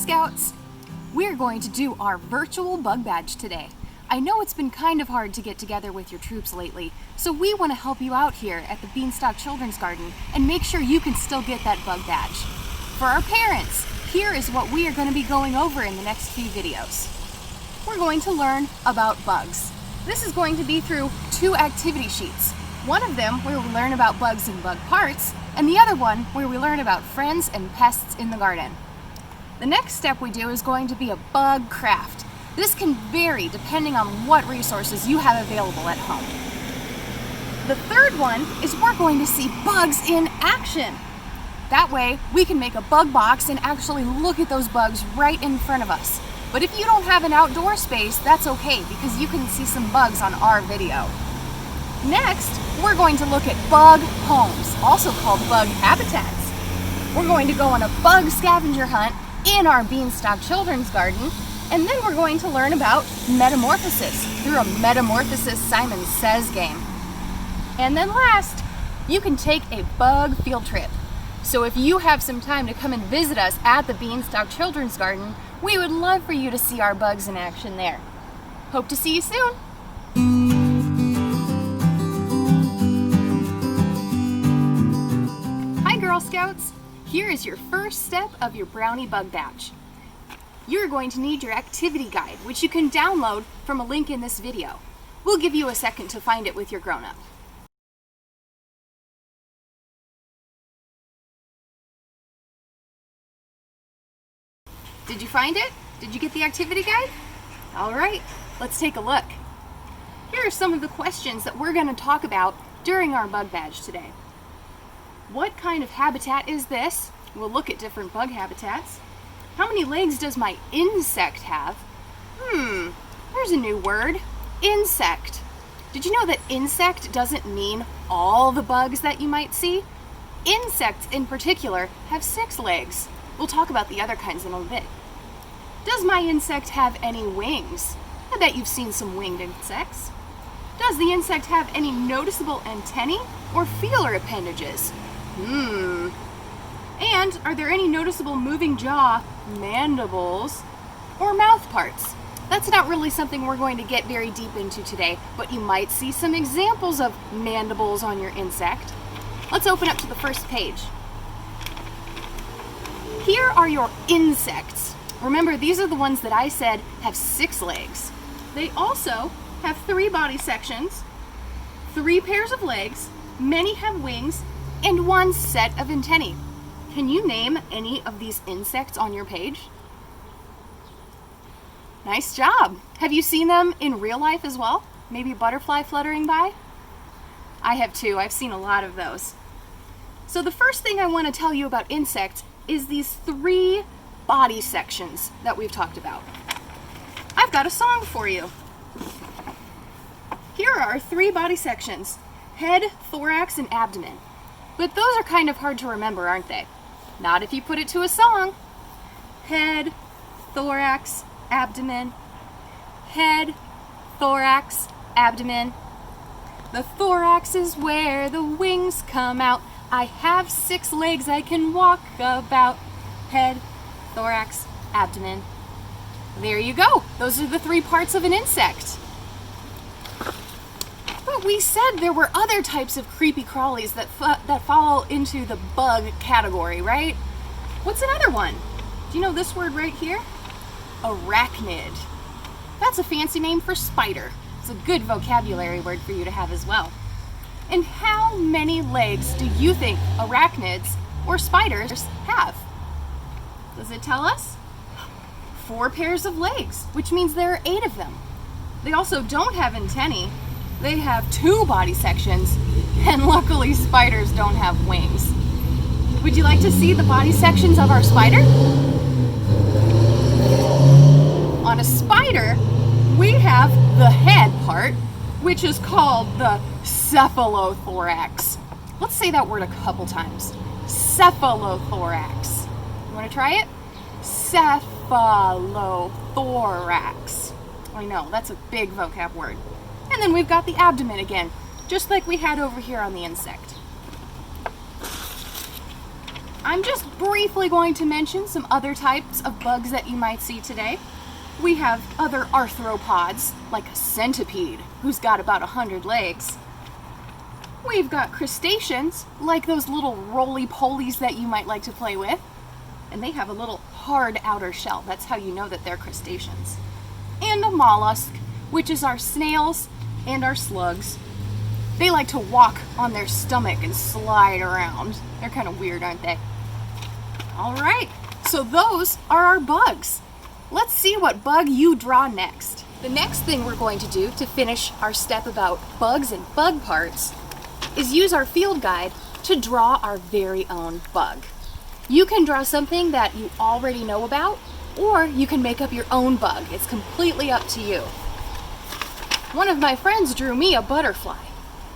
Scouts! We're going to do our virtual bug badge today. I know it's been kind of hard to get together with your troops lately, so we want to help you out here at the Beanstalk Children's Garden and make sure you can still get that bug badge. For our parents, here is what we are going to be going over in the next few videos. We're going to learn about bugs. This is going to be through 2 activity sheets. One of them where we learn about bugs and bug parts, and the other one where we learn about friends and pests in the garden. The next step we do is going to be a bug craft. This can vary depending on what resources you have available at home. The third one is we're going to see bugs in action. That way we can make a bug box and actually look at those bugs right in front of us. But if you don't have an outdoor space, that's okay because you can see some bugs on our video. Next, we're going to look at bug homes, also called bug habitats. We're going to go on a bug scavenger hunt in our Beanstalk Children's Garden, and then we're going to learn about metamorphosis through a Metamorphosis Simon Says game. And then last, you can take a bug field trip. So if you have some time to come and visit us at the Beanstalk Children's Garden, we would love for you to see our bugs in action there. Hope to see you soon. Hi Girl Scouts! Here is your first step of your brownie bug badge. You're going to need your activity guide, which you can download from a link in this video. We'll give you a second to find it with your grown-up. Did you find it? Did you get the activity guide? All right, let's take a look. Here are some of the questions that we're going to talk about during our bug badge today. What kind of habitat is this? We'll look at different bug habitats. How many legs does my insect have? There's a new word, insect. Did you know that insect doesn't mean all the bugs that you might see? Insects in particular have 6 legs. We'll talk about the other kinds in a bit. Does my insect have any wings? I bet you've seen some winged insects. Does the insect have any noticeable antennae or feeler appendages? And are there any noticeable moving jaw, mandibles, or mouth parts? That's not really something we're going to get very deep into today, but you might see some examples of mandibles on your insect. Let's open up to the first page. Here are your insects. Remember, these are the ones that I said have 6 legs. They also have 3 body sections, 3 pairs of legs, many have wings, and 1 set of antennae. Can you name any of these insects on your page? Nice job. Have you seen them in real life as well? Maybe a butterfly fluttering by? I have too. I've seen a lot of those. So the first thing I want to tell you about insects is these 3 body sections that we've talked about. I've got a song for you. Here are our 3 body sections: head, thorax, and abdomen. But those are kind of hard to remember, aren't they? Not if you put it to a song. Head, thorax, abdomen. Head, thorax, abdomen. The thorax is where the wings come out. I have 6 legs I can walk about. Head, thorax, abdomen. There you go. Those are the 3 parts of an insect. But we said there were other types of creepy crawlies that fall into the bug category, right? What's another one? Do you know this word right here? Arachnid. That's a fancy name for spider. It's a good vocabulary word for you to have as well. And how many legs do you think arachnids or spiders have? Does it tell us? 4 pairs of legs, which means there are 8 of them. They also don't have antennae. They have 2 body sections, and luckily spiders don't have wings. Would you like to see the body sections of our spider? On a spider, we have the head part, which is called the cephalothorax. Let's say that word a couple times. Cephalothorax. You want to try it? Cephalothorax. I know, that's a big vocab word. And then we've got the abdomen again, just like we had over here on the insect. I'm just briefly going to mention some other types of bugs that you might see today. We have other arthropods, like a centipede, who's got about 100 legs. We've got crustaceans, like those little roly-polies that you might like to play with. And they have a little hard outer shell. That's how you know that they're crustaceans. And a mollusk, which is our snails and our slugs. They like to walk on their stomach and slide around. They're kind of weird, aren't they? All right, so those are our bugs. Let's see what bug you draw next. The next thing we're going to do to finish our step about bugs and bug parts is use our field guide to draw our very own bug. You can draw something that you already know about, or you can make up your own bug. It's completely up to you. One of my friends drew me a butterfly.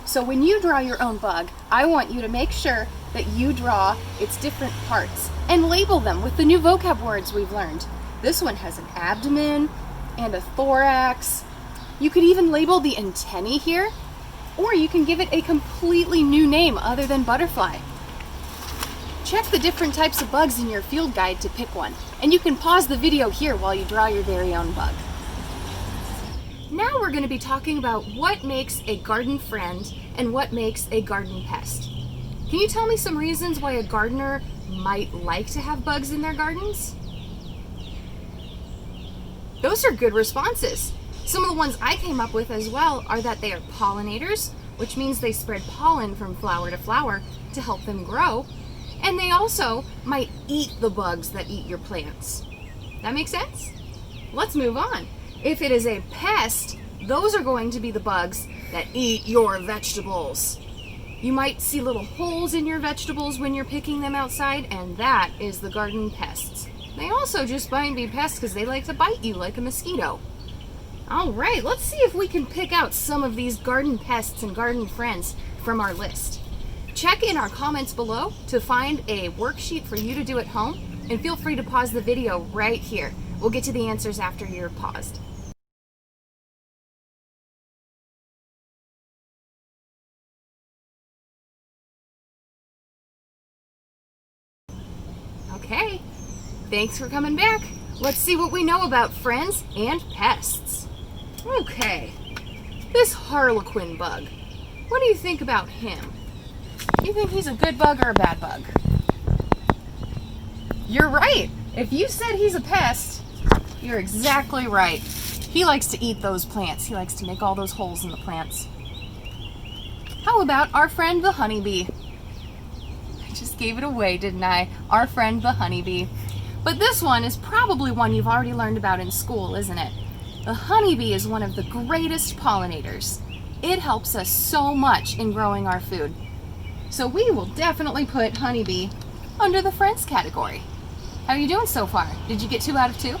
So when you draw your own bug, I want you to make sure that you draw its different parts and label them with the new vocab words we've learned. This one has an abdomen and a thorax. You could even label the antennae here, or you can give it a completely new name other than butterfly. Check the different types of bugs in your field guide to pick one, and you can pause the video here while you draw your very own bug. Now we're going to be talking about what makes a garden friend and what makes a garden pest. Can you tell me some reasons why a gardener might like to have bugs in their gardens? Those are good responses. Some of the ones I came up with as well are that they are pollinators, which means they spread pollen from flower to flower to help them grow. And they also might eat the bugs that eat your plants. That makes sense? Let's move on. If it is a pest, those are going to be the bugs that eat your vegetables. You might see little holes in your vegetables when you're picking them outside, and that is the garden pests. They also just might be pests because they like to bite you like a mosquito. All right, let's see if we can pick out some of these garden pests and garden friends from our list. Check in our comments below to find a worksheet for you to do at home, and feel free to pause the video right here. We'll get to the answers after you're paused. Okay, thanks for coming back. Let's see what we know about friends and pests. Okay, this harlequin bug. What do you think about him? You think he's a good bug or a bad bug? You're right. If you said he's a pest, you're exactly right. He likes to eat those plants. He likes to make all those holes in the plants. How about our friend the honeybee? I just gave it away, didn't I? Our friend the honeybee. But this one is probably one you've already learned about in school, isn't it? The honeybee is one of the greatest pollinators. It helps us so much in growing our food. So we will definitely put honeybee under the friends category. How are you doing so far? Did you get 2 out of 2?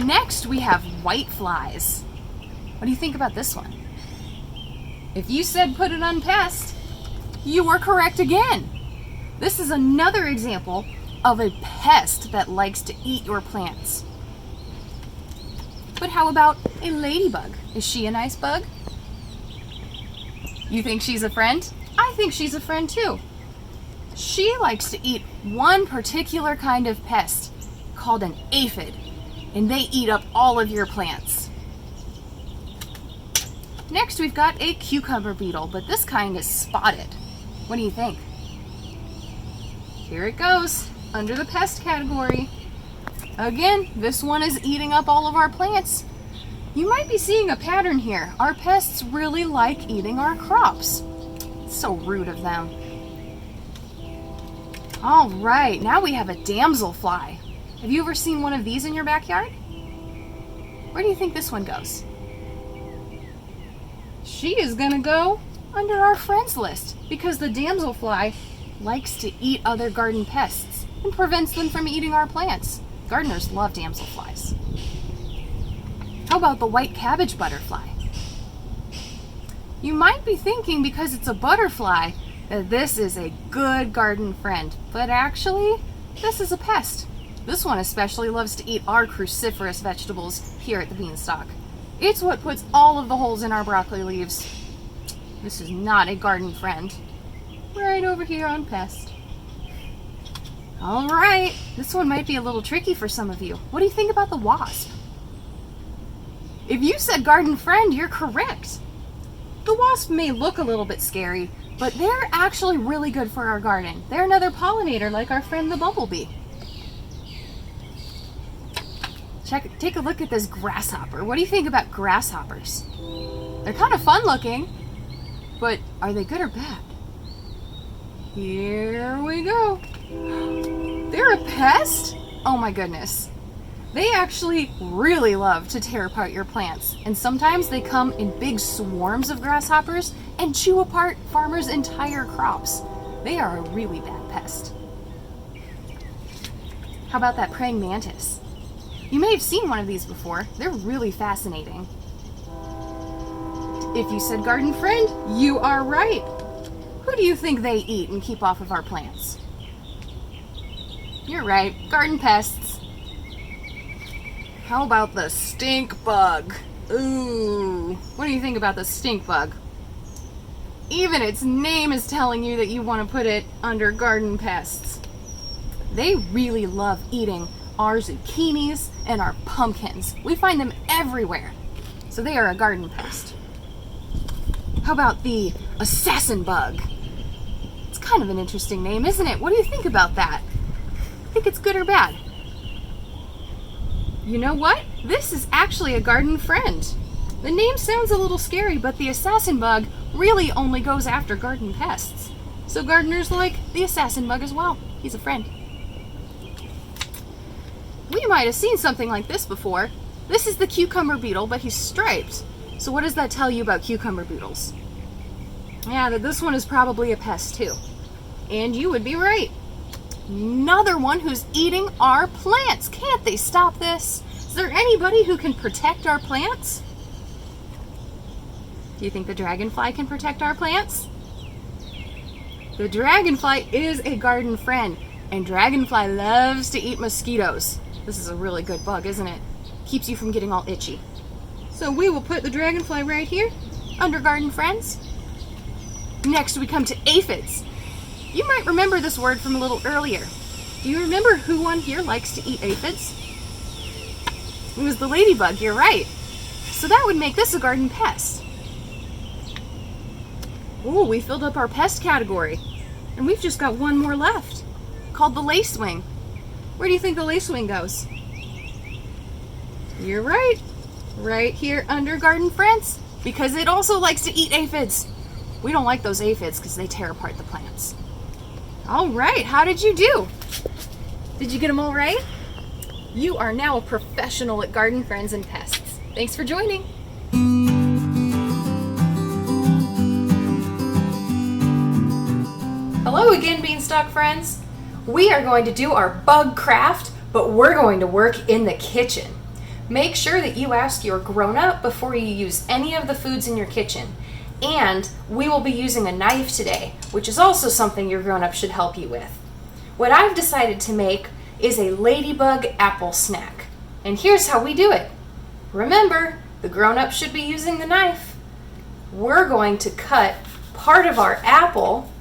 Next we have whiteflies. What do you think about this one? If you said put it on pest, you were correct again. This is another example of a pest that likes to eat your plants. But how about a ladybug? Is she a nice bug? You think she's a friend? I think she's a friend too. She likes to eat one particular kind of pest called an aphid, and they eat up all of your plants. Next we've got a cucumber beetle, but this kind is spotted. What do you think? Here it goes, under the pest category. Again, this one is eating up all of our plants. You might be seeing a pattern here. Our pests really like eating our crops. It's so rude of them. All right, now we have a damselfly. Have you ever seen one of these in your backyard? Where do you think this one goes? She is gonna go under our friends list because the damselfly likes to eat other garden pests and prevents them from eating our plants. Gardeners love damselflies. How about the white cabbage butterfly? You might be thinking because it's a butterfly that this is a good garden friend, but actually, this is a pest. This one especially loves to eat our cruciferous vegetables here at the Beanstalk. It's what puts all of the holes in our broccoli leaves. This is not a garden friend. right over here on pest. All right, this one might be a little tricky for some of you. What do you think about the wasp? If you said garden friend, you're correct. The wasp may look a little bit scary, but they're actually really good for our garden. They're another pollinator like our friend the bumblebee. Take a look at this grasshopper. What do you think about grasshoppers? They're kind of fun looking, but are they good or bad? Here we go. They're a pest? Oh my goodness. They actually really love to tear apart your plants, and sometimes they come in big swarms of grasshoppers and chew apart farmers' entire crops. They are a really bad pest. How about that praying mantis? You may have seen one of these before. They're really fascinating. If you said garden friend, you are right. Who do you think they eat and keep off of our plants? You're right, garden pests. How about the stink bug? Ooh, what do you think about the stink bug? Even its name is telling you that you want to put it under garden pests. They really love eating our zucchinis and our pumpkins. We find them everywhere. So they are a garden pest. How about the assassin bug? It's kind of an interesting name, isn't it? What do you think about that? Think it's good or bad? You know what? This is actually a garden friend. The name sounds a little scary, but the assassin bug really only goes after garden pests. So gardeners like the assassin bug as well. He's a friend. We might have seen something like this before. This is the cucumber beetle, but he's striped. So what does that tell you about cucumber beetles? Yeah, that this one is probably a pest too. And you would be right. Another one who's eating our plants. Can't they stop this? Is there anybody who can protect our plants? Do you think the dragonfly can protect our plants? The dragonfly is a garden friend, and dragonfly loves to eat mosquitoes. This is a really good bug, isn't it? Keeps you from getting all itchy. So we will put the dragonfly right here, under garden friends. Next we come to aphids. You might remember this word from a little earlier. Do you remember who on here likes to eat aphids? It was the ladybug, you're right. So that would make this a garden pest. Oh, we filled up our pest category. And we've just got one more left, called the lacewing. Where do you think the lacewing goes? You're right. Right here under garden friends, because it also likes to eat aphids. We don't like those aphids because they tear apart the plants. All right, how did you do? Did you get them all right? You are now a professional at garden friends and pests. Thanks for joining. Hello again, Beanstalk friends. We are going to do our bug craft, but we're going to work in the kitchen. Make sure that you ask your grown-up before you use any of the foods in your kitchen. And we will be using a knife today, which is also something your grown-up should help you with. What I've decided to make is a ladybug apple snack. And here's how we do it. Remember, the grown-up should be using the knife. We're going to cut part of our apple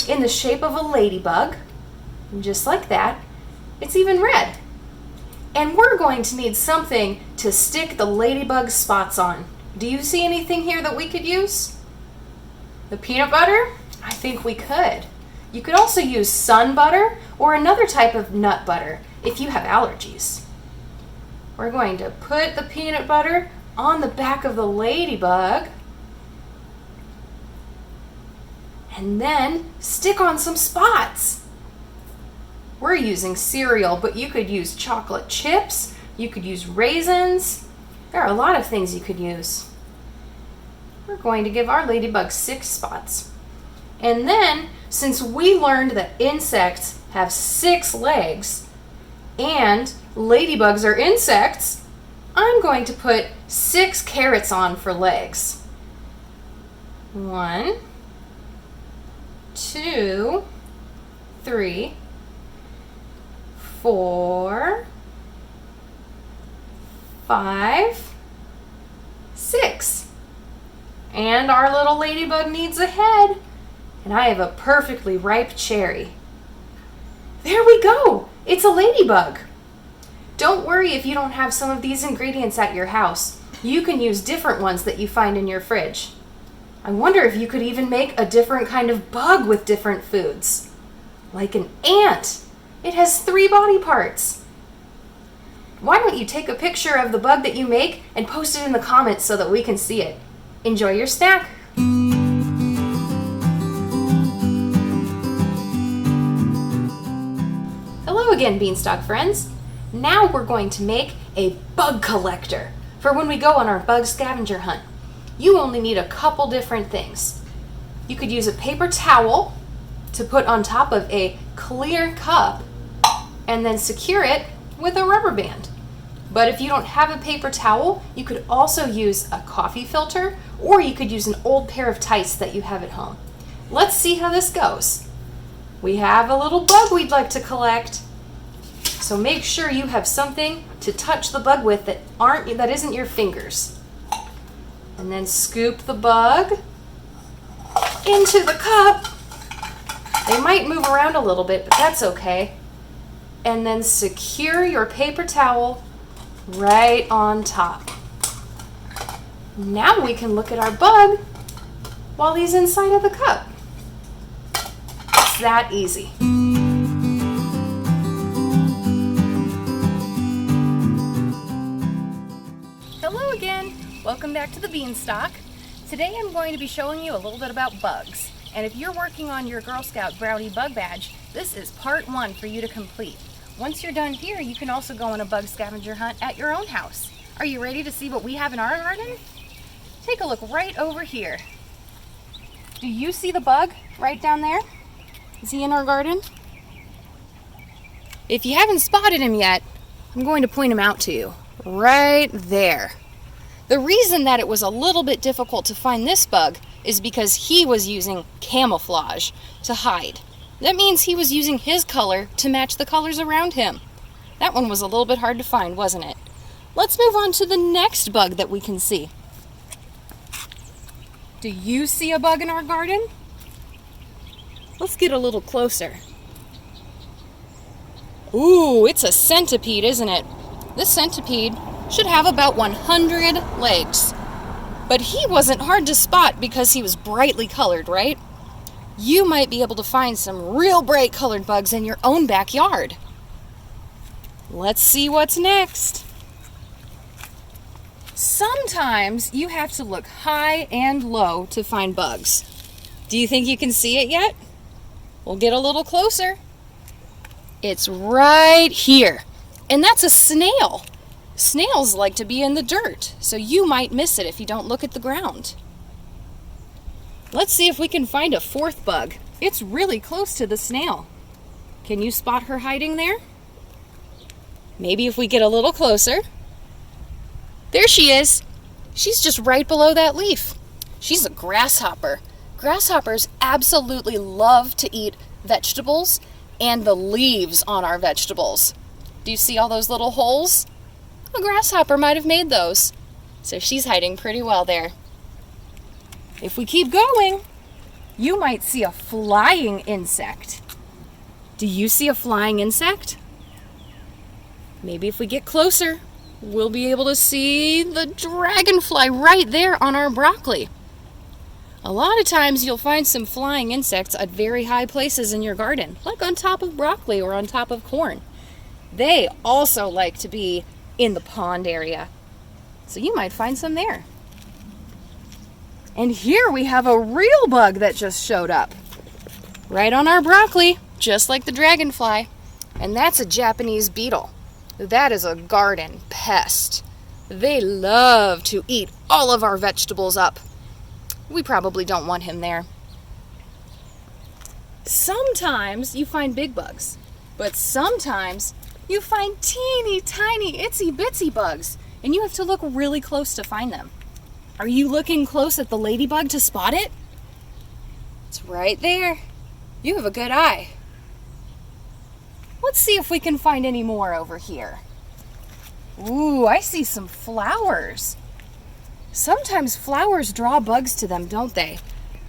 in the shape of a ladybug, just like that. It's even red. And we're going to need something to stick the ladybug spots on. Do you see anything here that we could use? The peanut butter? I think we could. You could also use sun butter or another type of nut butter if you have allergies. We're going to put the peanut butter on the back of the ladybug and then stick on some spots. We're using cereal, but you could use chocolate chips, you could use raisins. There are a lot of things you could use. We're going to give our ladybug 6 spots. And then, since we learned that insects have 6 legs, and ladybugs are insects, I'm going to put 6 carrots on for legs. 1, 2, 3, 4, 5, 6. And our little ladybug needs a head. And I have a perfectly ripe cherry. There we go! It's a ladybug! Don't worry if you don't have some of these ingredients at your house. You can use different ones that you find in your fridge. I wonder if you could even make a different kind of bug with different foods. Like an ant. It has 3 body parts. Why don't you take a picture of the bug that you make and post it in the comments so that we can see it. Enjoy your snack. Hello again, Beanstalk friends. Now we're going to make a bug collector for when we go on our bug scavenger hunt. You only need a couple different things. You could use a paper towel to put on top of a clear cup and then secure it with a rubber band. But if you don't have a paper towel, you could also use a coffee filter, or you could use an old pair of tights that you have at home. Let's see how this goes. We have a little bug we'd like to collect. So make sure you have something to touch the bug with that isn't your fingers. And then scoop the bug into the cup. They might move around a little bit, but that's okay. And then secure your paper towel right on top. Now we can look at our bug while he's inside of the cup. It's that easy. Hello again. Welcome back to the Beanstalk. Today I'm going to be showing you a little bit about bugs. And if you're working on your Girl Scout Brownie Bug Badge, this is part 1 for you to complete. Once you're done here, you can also go on a bug scavenger hunt at your own house. Are you ready to see what we have in our garden? Take a look right over here. Do you see the bug right down there? Is he in our garden? If you haven't spotted him yet, I'm going to point him out to you. Right there. The reason that it was a little bit difficult to find this bug is because he was using camouflage to hide. That means he was using his color to match the colors around him. That one was a little bit hard to find, wasn't it? Let's move on to the next bug that we can see. Do you see a bug in our garden? Let's get a little closer. Ooh, it's a centipede, isn't it? This centipede should have about 100 legs. But he wasn't hard to spot because he was brightly colored, right? You might be able to find some real bright colored bugs in your own backyard. Let's see what's next. Sometimes you have to look high and low to find bugs. Do you think you can see it yet? We'll get a little closer. It's right here. And that's a snail. Snails like to be in the dirt, so you might miss it if you don't look at the ground. Let's see if we can find a 4th bug. It's really close to the snail. Can you spot her hiding there? Maybe if we get a little closer. There she is. She's just right below that leaf. She's a grasshopper. Grasshoppers absolutely love to eat vegetables and the leaves on our vegetables. Do you see all those little holes? A grasshopper might have made those. So she's hiding pretty well there. If we keep going, you might see a flying insect. Do you see a flying insect? Maybe if we get closer, we'll be able to see the dragonfly right there on our broccoli. A lot of times you'll find some flying insects at very high places in your garden, like on top of broccoli or on top of corn. They also like to be in the pond area, so you might find some there. And here we have a real bug that just showed up. Right on our broccoli, just like the dragonfly. And that's a Japanese beetle. That is a garden pest. They love to eat all of our vegetables up. We probably don't want him there. Sometimes you find big bugs, but sometimes you find teeny tiny itsy bitsy bugs, and you have to look really close to find them. Are you looking close at the ladybug to spot it? It's right there. You have a good eye. Let's see if we can find any more over here. Ooh, I see some flowers. Sometimes flowers draw bugs to them, don't they?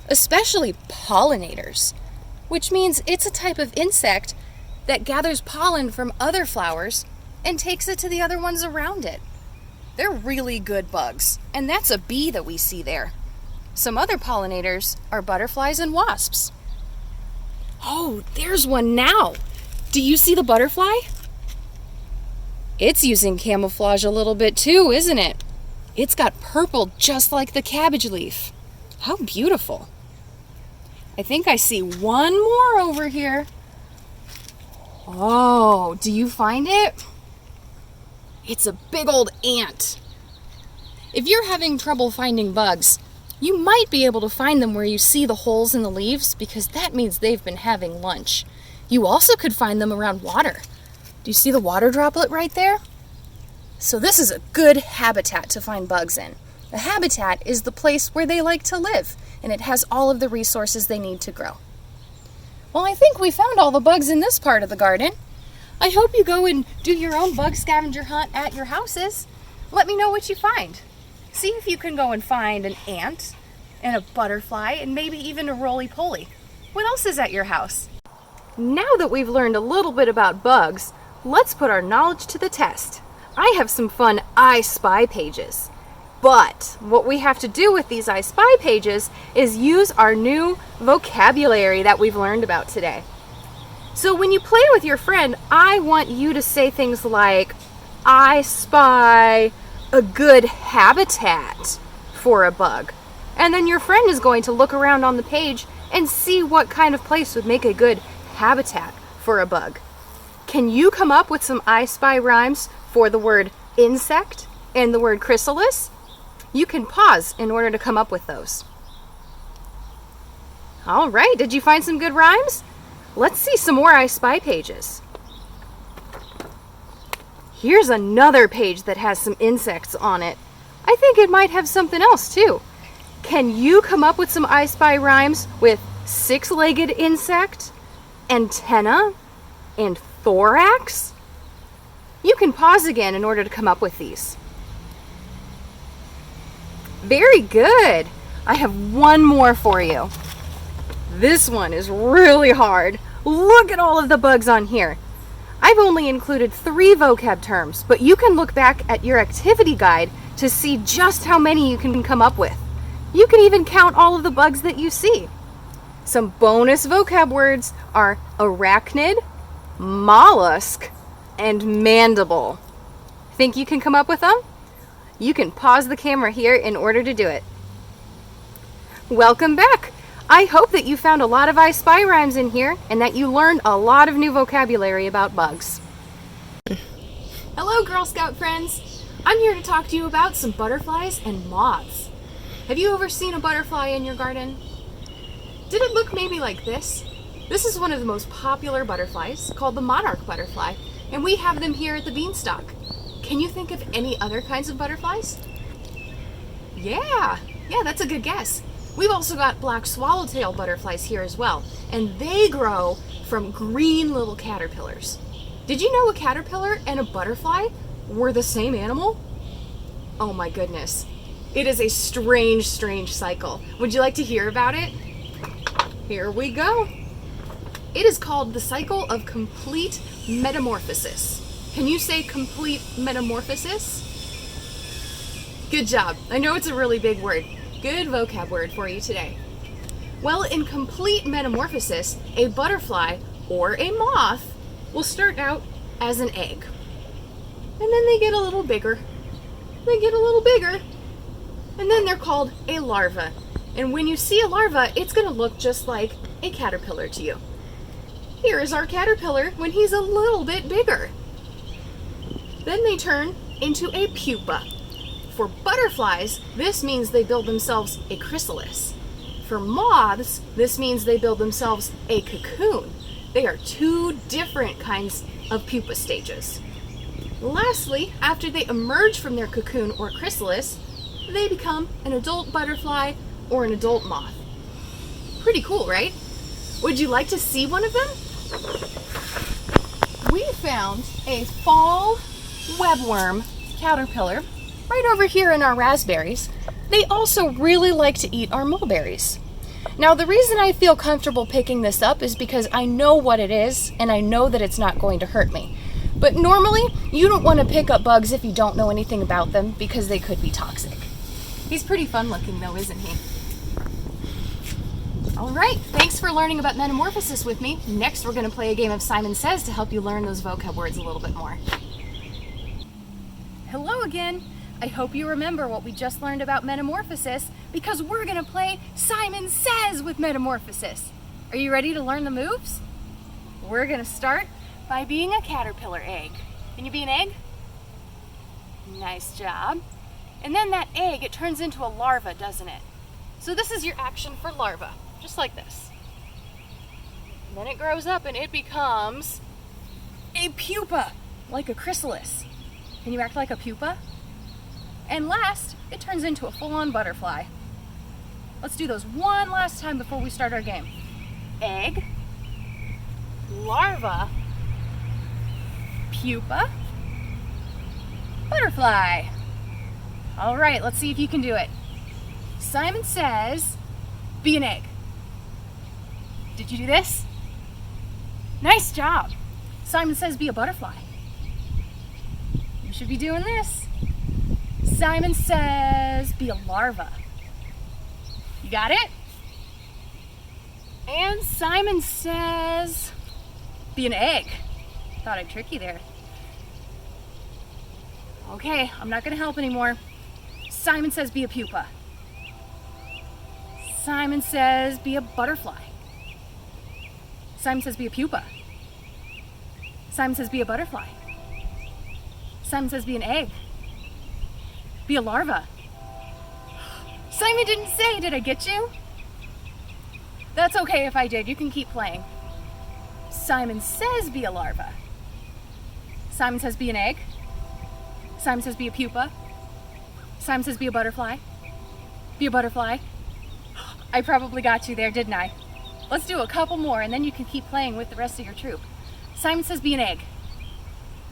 especially pollinators, which means it's a type of insect that gathers pollen from other flowers and takes it to the other ones around it. They're really good bugs, and that's a bee that we see there. Some other pollinators are butterflies and wasps. Oh, there's one now. Do you see the butterfly? It's using camouflage a little bit too, isn't it? It's got purple just like the cabbage leaf. How beautiful. I think I see one more over here. Oh, do you find it? It's a big old ant. If you're having trouble finding bugs, you might be able to find them where you see the holes in the leaves because that means they've been having lunch. You also could find them around water. Do you see the water droplet right there? So this is a good habitat to find bugs in. A habitat is the place where they like to live, and it has all of the resources they need to grow. Well, I think we found all the bugs in this part of the garden. I hope you go and do your own bug scavenger hunt at your houses. Let me know what you find. See if you can go and find an ant and a butterfly and maybe even a roly-poly. What else is at your house? Now that we've learned a little bit about bugs, let's put our knowledge to the test. I have some fun I Spy pages. But what we have to do with these I Spy pages is use our new vocabulary that we've learned about today. So when you play with your friend, I want you to say things like, I spy a good habitat for a bug. And then your friend is going to look around on the page and see what kind of place would make a good habitat for a bug. Can you come up with some I Spy rhymes for the word insect and the word chrysalis? You can pause in order to come up with those. All right, did you find some good rhymes? Let's see some more I Spy pages. Here's another page that has some insects on it. I think it might have something else too. Can you come up with some I Spy rhymes with six-legged insect, antenna, and thorax? You can pause again in order to come up with these. Very good. I have one more for you. This one is really hard. Look at all of the bugs on here. I've only included 3 vocab terms, but you can look back at your activity guide to see just how many you can come up with. You can even count all of the bugs that you see. Some bonus vocab words are arachnid, mollusk, and mandible. Think you can come up with them? You can pause the camera here in order to do it. Welcome back. I hope that you found a lot of I Spy rhymes in here and that you learned a lot of new vocabulary about bugs. Hello, Girl Scout friends. I'm here to talk to you about some butterflies and moths. Have you ever seen a butterfly in your garden? Did it look maybe like this? This is one of the most popular butterflies called the monarch butterfly, and we have them here at the Beanstalk. Can you think of any other kinds of butterflies? Yeah, that's a good guess. We've also got black swallowtail butterflies here as well, and they grow from green little caterpillars. Did you know a caterpillar and a butterfly were the same animal? Oh my goodness. It is a strange cycle. Would you like to hear about it? Here we go. It is called the cycle of complete metamorphosis. Can you say complete metamorphosis? Good job. I know it's a really big word. Good vocab word for you today. Well, in complete metamorphosis, a butterfly or a moth will start out as an egg. And then they get a little bigger. They get a little bigger. And then they're called a larva. And when you see a larva, it's going to look just like a caterpillar to you. Here is our caterpillar when he's a little bit bigger. Then they turn into a pupa. For butterflies, this means they build themselves a chrysalis. For moths, this means they build themselves a cocoon. They are 2 different kinds of pupa stages. Lastly, after they emerge from their cocoon or chrysalis, they become an adult butterfly or an adult moth. Pretty cool, right? Would you like to see one of them? We found a fall webworm caterpillar right over here in our raspberries. They also really like to eat our mulberries. Now, the reason I feel comfortable picking this up is because I know what it is, and I know that it's not going to hurt me. But normally, you don't want to pick up bugs if you don't know anything about them, because they could be toxic. He's pretty fun looking though, isn't he? All right, thanks for learning about metamorphosis with me. Next, we're going to play a game of Simon Says to help you learn those vocab words a little bit more. Hello again. I hope you remember what we just learned about metamorphosis, because we're going to play Simon Says with metamorphosis. Are you ready to learn the moves? We're going to start by being a caterpillar egg. Can you be an egg? Nice job. And then that egg, it turns into a larva, doesn't it? So this is your action for larva, just like this. And then it grows up and it becomes a pupa, like a chrysalis. Can you act like a pupa? And last, it turns into a full-on butterfly. Let's do those one last time before we start our game. Egg, larva, pupa, butterfly. All right, let's see if you can do it. Simon says, be an egg. Did you do this? Nice job. Simon says, be a butterfly. You should be doing this. Simon says, be a larva. You got it? And Simon says, be an egg. Thought I'd trick you there. Okay, I'm not gonna help anymore. Simon says, be a pupa. Simon says, be a butterfly. Simon says, be a pupa. Simon says, be a butterfly. Simon says, be an egg. Be a larva. Simon didn't say, did I get you? That's okay if I did, you can keep playing. Simon says, be a larva. Simon says, be an egg. Simon says, be a pupa. Simon says, be a butterfly. Be a butterfly. I probably got you there, didn't I? Let's do a couple more and then you can keep playing with the rest of your troop. Simon says, be an egg.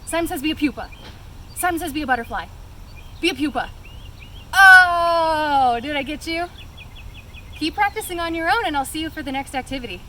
Simon says, be a pupa. Simon says, be a butterfly. Be a pupa. Oh, did I get you? Keep practicing on your own and I'll see you for the next activity.